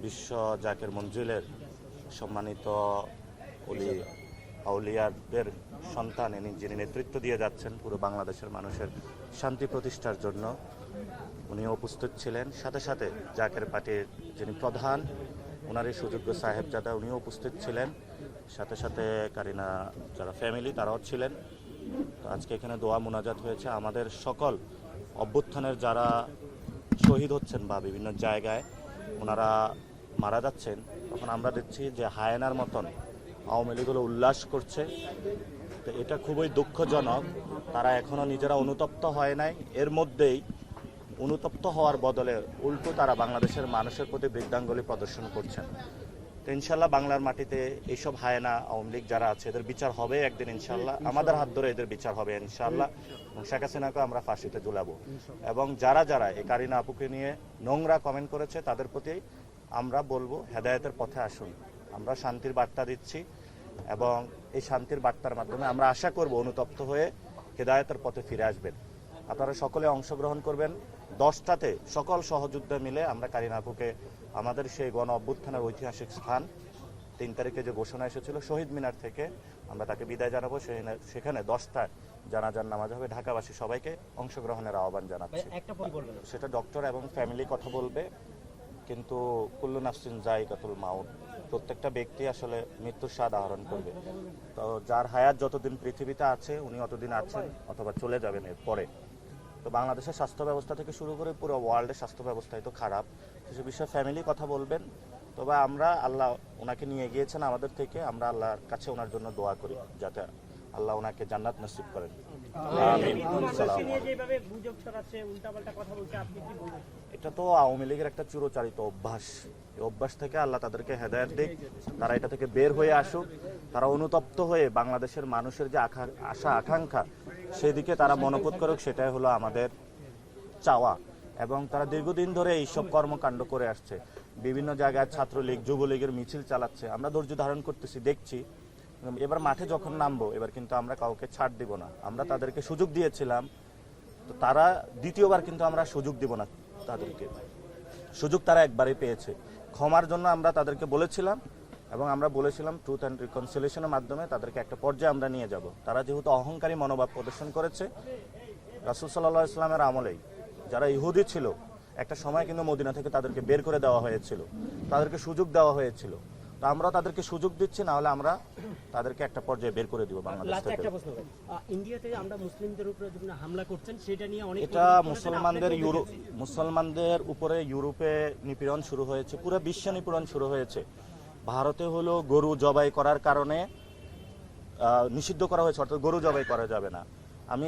বিশ্ব জাকের মঞ্জিলের সম্মানিত আউলিয়াদের সন্তান, যিনি নেতৃত্ব দিয়ে যাচ্ছেন পুরো বাংলাদেশের মানুষের শান্তি প্রতিষ্ঠার জন্য, উনি উপস্থিত ছিলেন। সাথে সাথে জাকের পার্টির যিনি প্রধান, ওনারই সুযোগ্য সাহেবজাদা, উনিও উপস্থিত ছিলেন। সাথে সাথে কারিনা যারা ফ্যামিলি তারাও ছিলেন। তো আজকে এখানে দোয়া মোনাজাত হয়েছে। আমাদের সকল অভ্যুত্থানের যারা শহীদ হচ্ছেন বা বিভিন্ন জায়গায় ওনারা মারা যাচ্ছেন, তখন আমরা দেখছি যে হায়েনার মতন আওয়ামী লীগগুলো উল্লাস করছে। তো এটা খুবই দুঃখজনক। তারা এখনও নিজেরা অনুতপ্ত হয় নাই, এর মধ্যেই অনুতপ্ত হওয়ার বদলে উল্টো তারা বাংলাদেশের মানুষের প্রতি বৃদ্ধাঙ্গুলি প্রদর্শন করছেন। তো ইনশাল্লাহ বাংলার মাটিতে এইসব হায়েনা আওয়ামী লীগ যারা আছে এদের বিচার হবে একদিন ইনশাল্লাহ। আমাদের হাত ধরে এদের বিচার হবে ইনশাল্লাহ। এবং শেখ হাসিনাকে আমরা ফাঁসিতে ঝুলাবো। এবং যারা যারা এই কারিনা আপুকে নিয়ে নোংরা কমেন্ট করেছে তাদের প্রতি আমরা বলবো হেদায়েতের পথে আসুন। আমরা শান্তির বার্তা দিচ্ছি এবং এই শান্তির বার্তার মাধ্যমে আমরা আশা করব অনুতপ্ত হয়ে হেদায়েতের পথে ফিরে আসবেন। আপনারা সকলে অংশগ্রহণ করবেন। 10টাতে সকল সহযোদ্ধা মিলে আমরা কারিনা আপুকে আমাদের সেই গণ অভ্যুত্থানের ঐতিহাসিক স্থান 3 তারিখে যে ঘোষণা এসেছিল শহীদ মিনার থেকে আমরা তাকে বিদায় জানাবো। সেখানে 10টায় জানাজার নামাজ হবে। ঢাকাবাসী সবাইকে অংশগ্রহণের আহ্বান জানাচ্ছি। সেটা ডক্টর এবং ফ্যামিলি কথা বলবে, কিন্তু কুল্লু নাফসিন যায়িকাতুল মাউত, প্রত্যেকটা ব্যক্তি আসলে মৃত্যুর স্বাদ আহরণ করবে। তো যার হায়াত যতদিন পৃথিবীতে আছে উনি অতদিন আছেন অথবা চলে যাবেন এর পরে। তো বাংলাদেশের স্বাস্থ্য ব্যবস্থা থেকে শুরু করে পুরো ওয়ার্ল্ডের স্বাস্থ্য ব্যবস্থাই তো খারাপ। সেসব বিষয়ে ফ্যামিলি কথা বলবেন। তবে আমরা আল্লাহ ওনাকে নিয়ে গিয়েছেন আমাদের থেকে, আমরা আল্লাহর কাছে ওনার জন্য দোয়া করি যাতে আল্লাহ ওনাকে জান্নাত নসিব করেন। এটা তো আওয়ামী লীগের একটা চিরচারিত অভ্যাস। এই অভ্যাস থেকে আল্লাহ তাদেরকে হেদায়েত দিক, তারা এটা থেকে বের হয়ে আসুক, তারা অনুতপ্ত হয়ে বাংলাদেশের মানুষের যে আশা আকাঙ্ক্ষা সেদিকে তারা মনোপুত করুক, সেটাই হলো আমাদের চাওয়া। এবং তারা দীর্ঘদিন ধরে এইসব কর্মকাণ্ড করে আসছে। বিভিন্ন জায়গায় ছাত্রলীগ যুবলীগের মিছিল চালাচ্ছে, আমরা ধৈর্য ধারণ করতেছি, দেখছি। এবার মাঠে যখন নামবো এবার কিন্তু আমরা কাউকে ছাড় দিব না। আমরা তাদেরকে সুযোগ দিয়েছিলাম, তো তারা দ্বিতীয়বার কিন্তু আমরা সুযোগ দিব না তাদেরকে। সুযোগ তারা একবারই পেয়েছে। ক্ষমার জন্য আমরা তাদেরকে বলেছিলাম এবং আমরা বলেছিলাম ট্রুথ অ্যান্ড রিকনসিলিয়েশনের মাধ্যমে তাদেরকে একটা পর্যায়ে আমরা নিয়ে যাব। তারা যেহেতু অহংকারী মনোভাব প্রদর্শন করেছে, রাসূল সাল্লাল্লাহু আলাইহি ওয়াসাল্লামের আমলেই যারা ইহুদি ছিল একটা সময় কিন্তু মদিনা থেকে তাদেরকে বের করে দেওয়া হয়েছিল, তাদেরকে সুযোগ দেওয়া হয়েছিল। তো আমরা তাদেরকে সুযোগ দিচ্ছি, না হলে আমরা তাদেরকে একটা পর্যায়ে বের করে দিব বাংলাদেশ থেকে। ইন্ডিয়াতে আমরা মুসলিমদের উপরে যখন হামলা করছেন সেটা নিয়ে অনেক এটা মুসলমানদের উপরে ইউরোপে নিপীড়ন শুরু হয়েছে, পুরো বিশ্বে নিপীড়ন শুরু হয়েছে। ভারতে হলো গরু জবাই করার কারণে নিষিদ্ধ করা হয়েছে, অর্থাৎ গরু জবাই করা যাবে না। আমি